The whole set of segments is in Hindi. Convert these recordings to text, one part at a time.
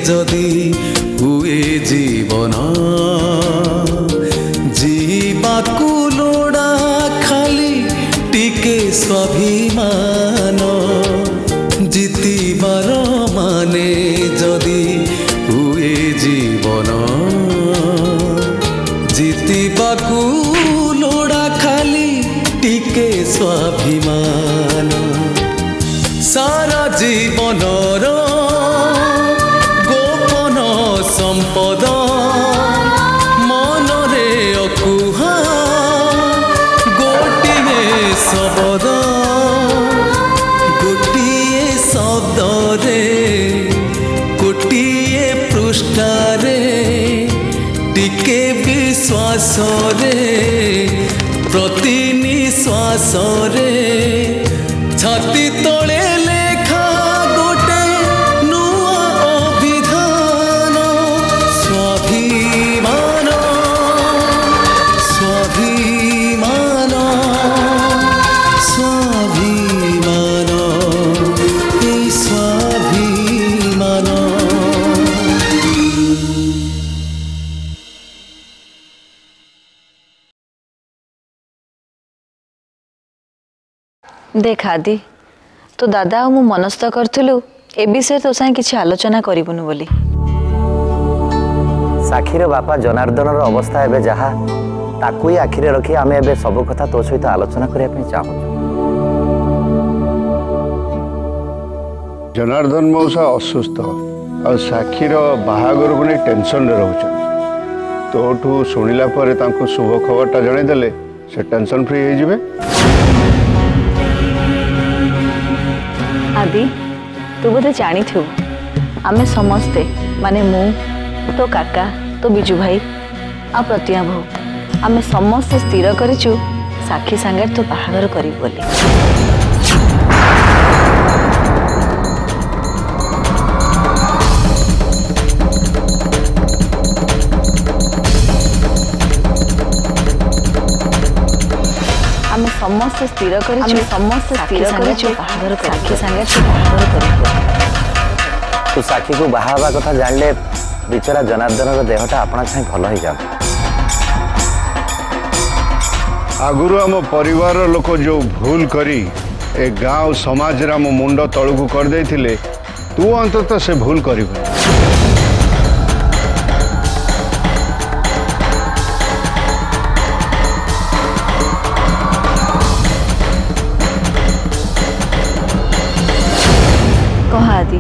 जदि हुए जीवन जीवाकू लोड़ा खाली टिके स्वाभिमान जीतिबार माने जदि हुए जीवन जीतिबाकू लोड़ा खाली टिके स्वाभिमान सारा जीवनर गोपन संपद मनरे अकुहा गोटिए शब्द गोटिए शब्द रे गोटिए पृष्ठारे टिके विश्वास रे प्रति निश्वास रे छाती तले लेखा गोटे नुआ अभिधान स्वाभिमान स्वाभिमान स्वाभिमान ए स्वाभिमान। देख आदि तो दादा मु मनस्थ करथुलु ए विषय तो साई किछि आलोचना करिबुनु बोली। साखीर बापा जनार्दन अवस्था एबे जहा ताकू ही आखिरे रखी आमे एबे सब कथा तो सहित आलोचना करिया पे चाहू। जनार्दन मौसा असुस्थ और साखीर बाहागर को नहीं टेंशन रे रहउछ तोठू सुनिला परे तांको शुभ खबरटा जणे देले से टेंशन फ्री हो जिवे। आदि तू बोधे जानी थु आमे समस्ते माने मु तो काका तो बिजू भाई आ प्रतिया भो आमे समस्ते स्थिर करिछु साखी संगे तो बाहागर करी बोली। आमे समस्ते स्थिर करिछु बाहागर साखी संगे तो बाहागर करी। तू साखी को बाहावा कथा जानले बिचरा जनार्दन देहटा अपना छाई भल हो जा। आगुरु आम परिवार लोक जो भूल करी ए गाँव समाज रे आम मुंड तलू कर देथिले तू अंततः से भूल करिबे। आदि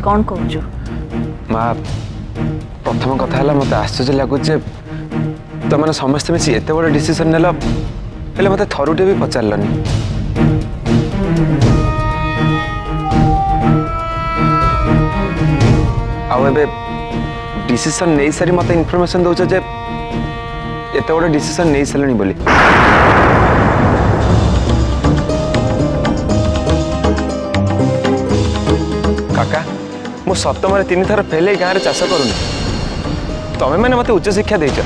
कौन कहूँ माँ प्रथम कथा है मत आश्चर्य लगुच तुम समस्ते मिसी एत बड़ डिसीजन नेल हेले मत थरुटे भी पचारलनी। आबे डिसीजन नहीं सारी मत इनफॉरमेशन दौच जे एत बड़ डिसीजन नहीं सारे बोली। काका मु सप्तम 3 थर फेल गाँव में चाष करूनी तमें मैंने मत उच्च शिक्षा देच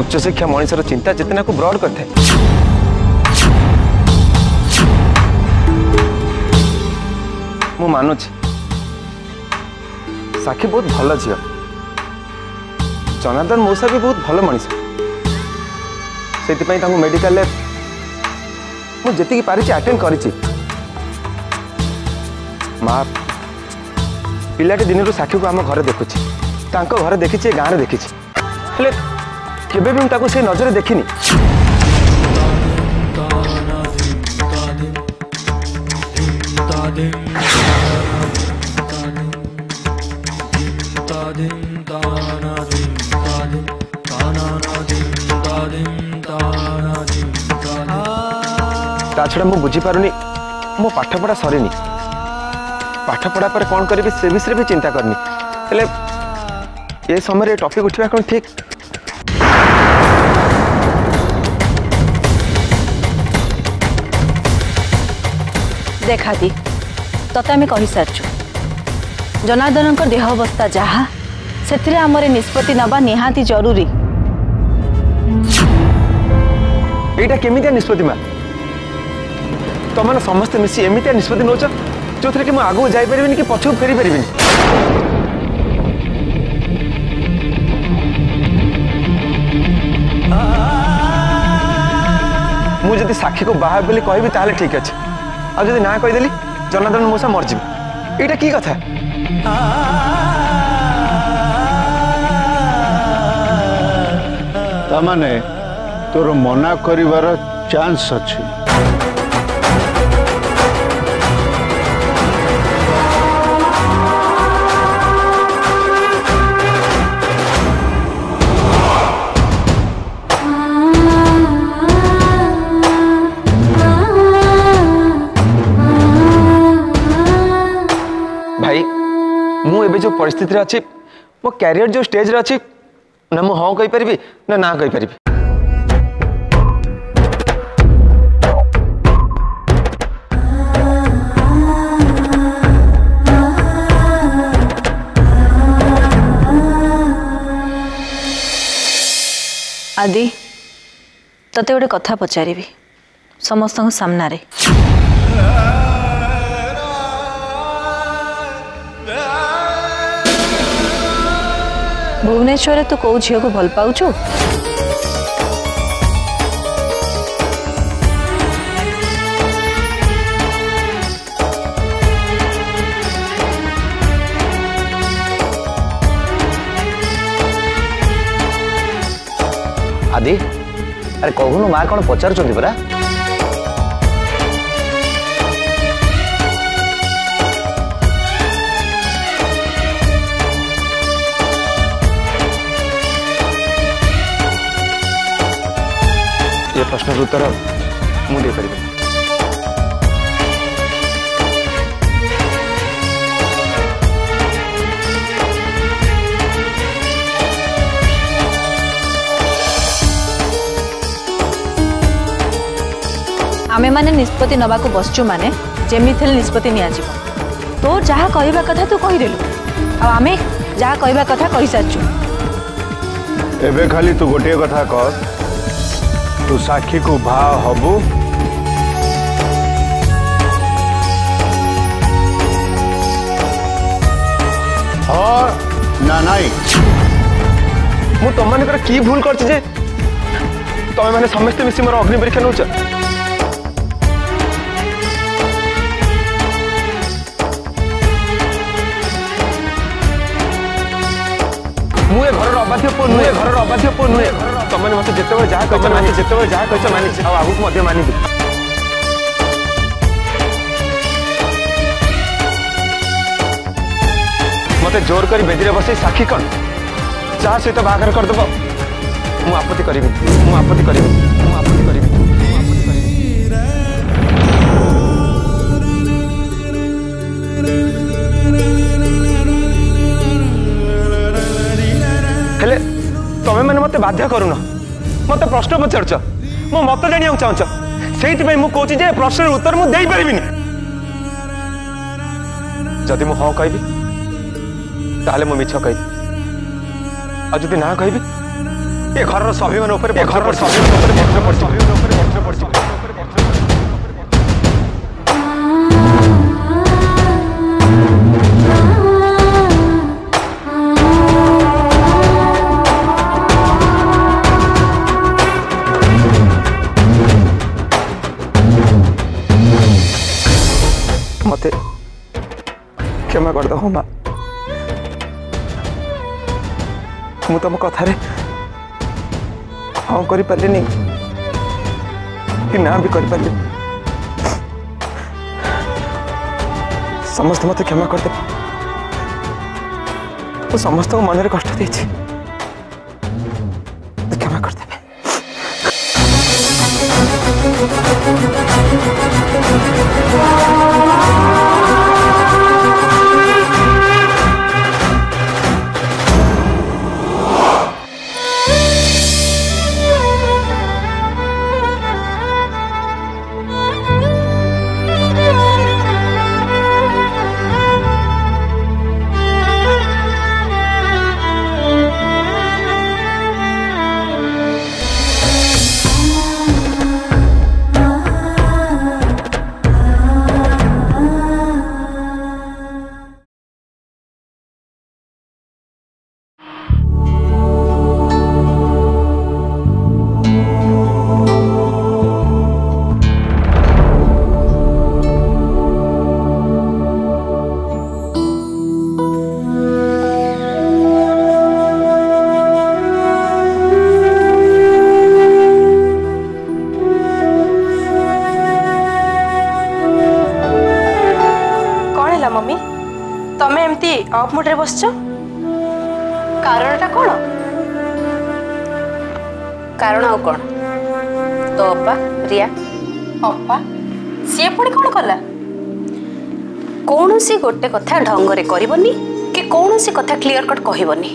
उच्च शिक्षा मनुष्यर चिंता चेतना को ब्रॉड करते मु मानुच साखी बहुत भल झील जनार्दन मौसा भी बहुत भल मनीष से मेडिकल मुझे पारी अटेंड करी माँ पिलाटी दिन साखी को आम घर देखुची घर देखी गाँव में देखी केबे भी ताको से नजर देखिनी। छड़ा मु बुझी पारुनी मो पाठपढ़ा सरीनी पाठपढ़ा पर कौन करी से विषय भी चिंता करनी हेले ये समय टॉपिक उठा कौन ठीक। देखा दी तते आम कही सारचु जनार्दन देह अवस्था जहा से आमर निष्पत्ति नबा निहाती जरूरी। एटा केमितिया निष्पत्ति माँ तुम समस्ते मिसी एमितिया निष्पत्ति नौच जो थे कि आगू जापर कि पछक फेरी पारि मुझे साक्षी को बाहर बोली कहबी ताले ठीक अच्छे आ जब ना कहीदेली जनार्दन मौसा मरजी यहाँ की कथा तामाने तोर मना करिवार चांस अच्छी भाई मु एबे जो परिस्थिति रे अछि मो कैरियर जो स्टेज रे अछि ना मु हाँ कहि परिबी ना कहि परिबी आदि तते गोटे कथा पचारिबी समस्त सामना रे भुवनेश्वर तू कौ झील को भल पाउछु आदि अरे कहूनु माँ कौन पचार परा ये प्रश्न उत्तर मु दे परिबे आमे माने निष्पत्ति नबा को बसचु माने जेमिथि निष्पत्ति निया जीव तो जहा कहबा कथा तू कहि देलु आ आमे जहा कहबा कथा कहि साचु एबे खाली तू गोटे कथा कह तू साक्षी को भा हबु हाँ ना नाई मु तुम मानकर की भूल करछि जे तमे माने समस्त मिसी मोर अग्नि परीक्षा नउछ मुए घर अबाध्य पो नुए घर अबाध्य पो नुए तमने मते जेतेबे जा कहछ मानि जेतेबे जा कहछ मानि आ आगु मध्य मानि मते जोर करी बेदिरे बसे साक्षी कौन चाह सहित बाहर कर दबो मु आपत्ति करिबि मु आपत्ति करिबि मु आपत्ति करिबि हेले तमे माने मते बाध्य करूनो मते प्रश्न पचारछ मो मत जानिया चाहछ सेहित पे मु कहछि जे प्रश्न उत्तर मु देई परिबिनी जदि मु हाँ कहबी ताले मु मिछ कहबी आ जदि ना कहबी ए घर स्वाभिमान ऊपर घर स्वाभिमान ऊपर बज्र पड़छ मते क्षमा कर दो माँ मु तुम कथारे हाँ कर पारे कि ना भी कर पारे समस्त मत क्षमा करदे तो समस्त को मन कष्ट दे क्षमा करदे तमें एमती अफ मुड रे बसछ कारणटा कौन? कारण आउ कौन तो अपा रिया अपा सी पुणी कौन कला? कौन सी गोटे कथा ढंगरे करबनी कि कौन सी कथा क्लियर कट कहबनी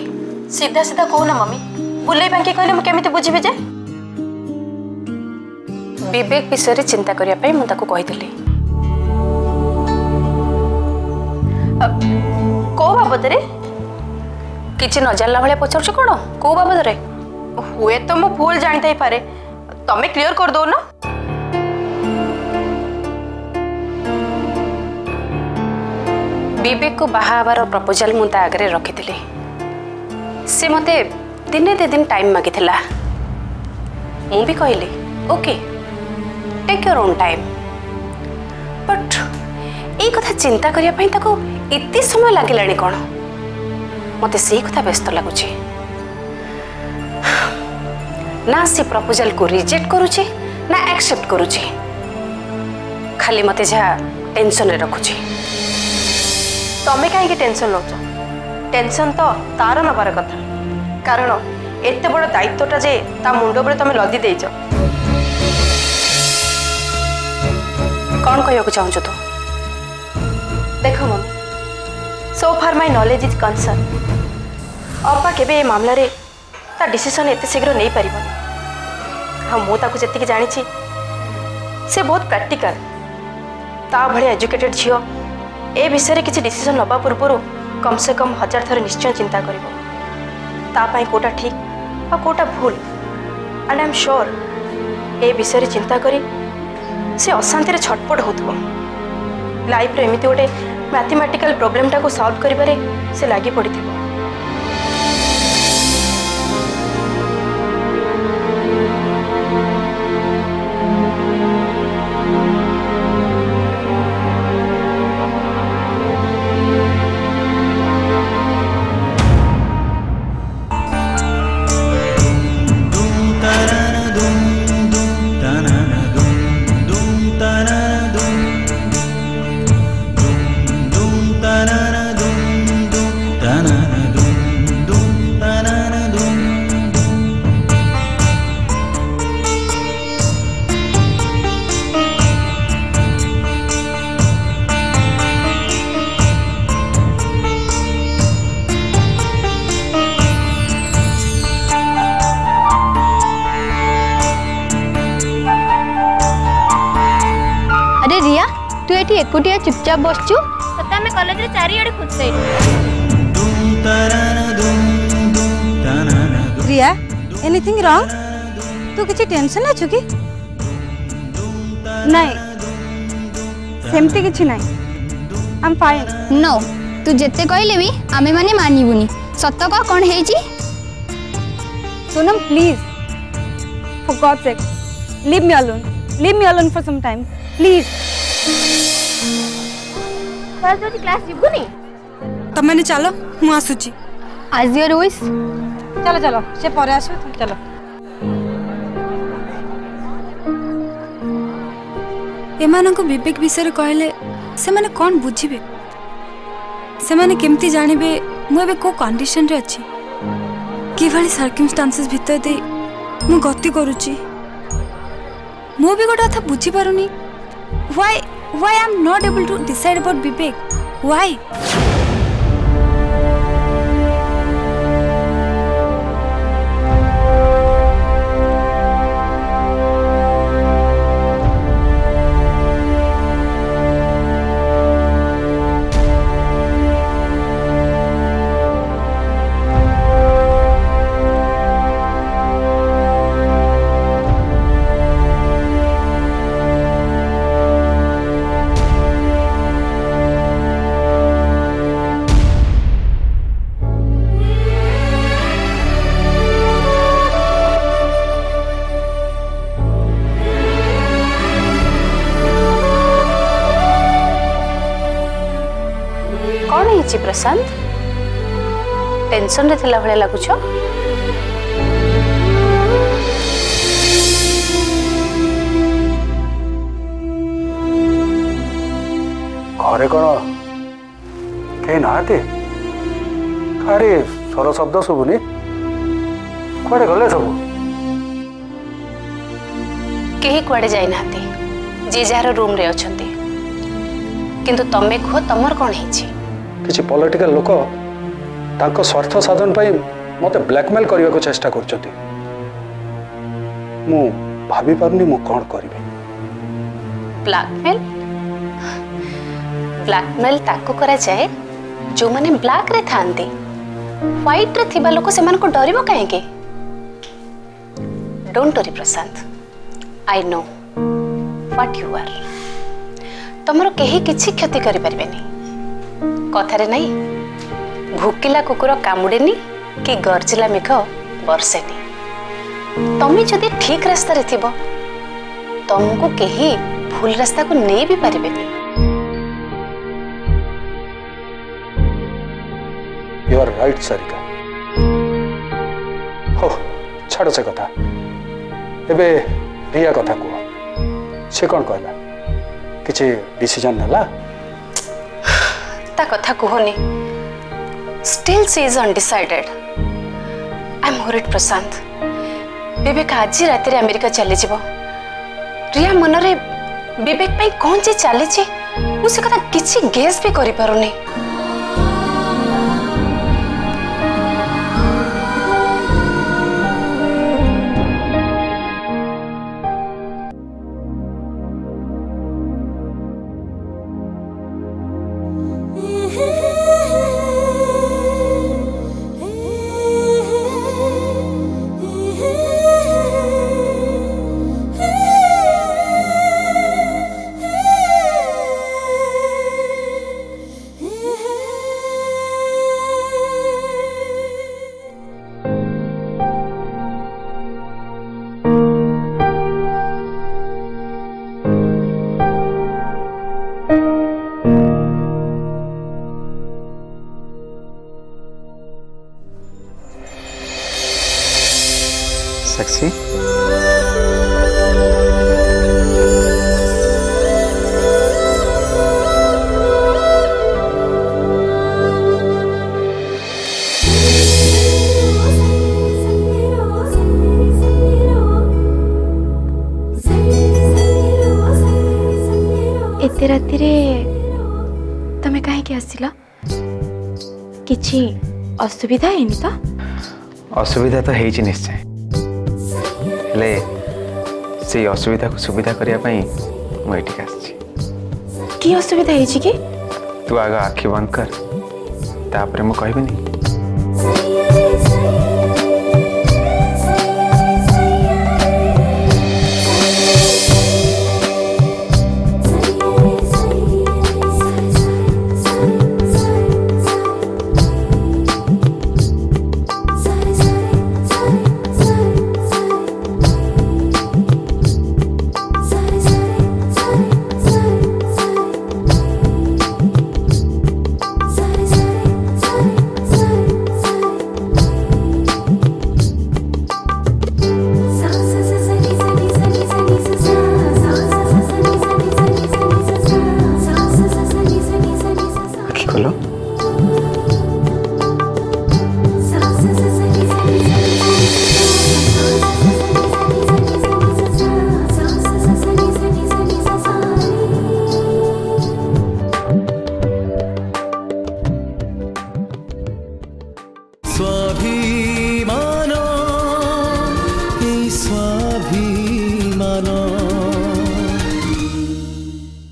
सीधा सीधा कहना मम्मी बुले बांकी कहले मु केमिति बुझिबे जे? विवेक विषय रे चिंता करिया पई मु ताको कहितली। को बाबद रे? किछि न जानला भले पचारछ कोन को बाबद रे? हुए तो मु भूल जानते ही पारे तमे क्लियर कर दो ना। विवेक को बाहाबार प्रपोजल मु ता आगे रखी से मते दिने दे दिन टाइम मागिथिला मु भी कहली okay take your own time but ए कथा चिंता करिया पई ताको इति समय लागिलानी कोन मते सेही कथा व्यस्त लागुची ना से प्रपोजल को रिजेक्ट करूची ना एक्सेप्ट करूची खाली मते जा टेंशन रे रखुची। तमें कहीं टेंशन नौ टेंशन तो तार नबार कथा कारण एत बड़ दायित्वटा जे ता मुंड पर तमें लदी देइछ। कौन कहू चाहूँ तू? देख mummy so far my knowledge is concern अपा केबे ए मामला रे ता डिसीजन एते शीघ्र नहीं परिबनी। हाँ मु ताकू जेतिकी जानी छी से बहुत प्रैक्टिकल ता भले एजुकेटेड झियो ए विषय किसी डिसीजन नबा पूर्व कम से कम 1000 थर निश्चय चिंता करिवो ता पाई कोटा ठीक आ कोटा भूल एंड आई एम श्योर ए विषय चिंता करी से अशांति रे छटपट होथबो लाइफ रे एमिति गोटे मैथमेटिकल प्रॉब्लम टा को सॉल्व करिबारे से लागी पड़िथिबो। तू एटी एकुटिया चुपचाप बसचु तते हमें कॉलेज रे चारि आडे खुदसै। रिया एनीथिंग रॉन्ग? तू किछि टेंशन अछु कि? नहीं सेमती किछि नहीं आई एम फाइन। नो तू जेते कहले भी आमे माने मानिबुनी सत्य का कोन हेची? Sonam please for God sake leave me alone for some time please. कल तो क्लास जिबुनी तब मैंने चलो मु आसुची आज योर विश। चलो चलो से परे आसु चलो। एमानक विवेक विषय कहले से माने कौन बुझिबे से माने केमती जानिबे मु एबे को कंडीशन रे अछि कि भली सर्कमस्टेंसेस भितर दे मु गति करूची मु भी गोटा था बुझी पारुनी why I'm not able to decide about Vivek? Why? Prashant tension रे थिला भले लागुछ? घरे कौन कहीं नहाते अरे स्वर शब्द शुभुनी कुआडे गले सब कहीं कुआडे जाई नाते जे जार रूम रे अछंती किंतु तमे कह तमर कौन है किसी पॉलिटिकल लोक तांको स्वार्थ साधन पाई मते ब्लैकमेल करने को चेष्टा करछंती मु भाभी पारुनी मु कौन करिवे ब्लैकमेल ब्लैकमेल ताको करा जाए जो माने ब्लैक रे थांती व्हाइट रे थिबा लोक से मन को डरिबो काहेके don't worry Prashant I know what you are तमरो केही किछि क्षति करि परबेनी कथारे नहीं भूकिला कुकुर कामुडेनी कि गर्जिला मेघ बरसेनी तमे जदि ठीक रास्ता रे थिबो तुमको केही भूल रास्ता को नहीं भी पारिबेनी यू आर राइट सारिका हो छाड़ से कथा एबे रिया कथा कह से कौन कहला किछि डिसीजन नला ता कथा कहनी still she is undecided I am worried Prashant Vivek आज रात रे अमेरिका चली जीवो रिया मनरे विवेक पाई कौन जे चली छी उसे कथा किछि गेस भी करि पारुनी सेक्सी एते राति रे तमे काहे के आसिला किछि असुविधा हेनी तो असुविधा तो है निश्चय ले से असुविधा को सुविधा करने मुझे आसी की असुविधा है कि तू आग आखि बंद कर तापर मु कहबिनी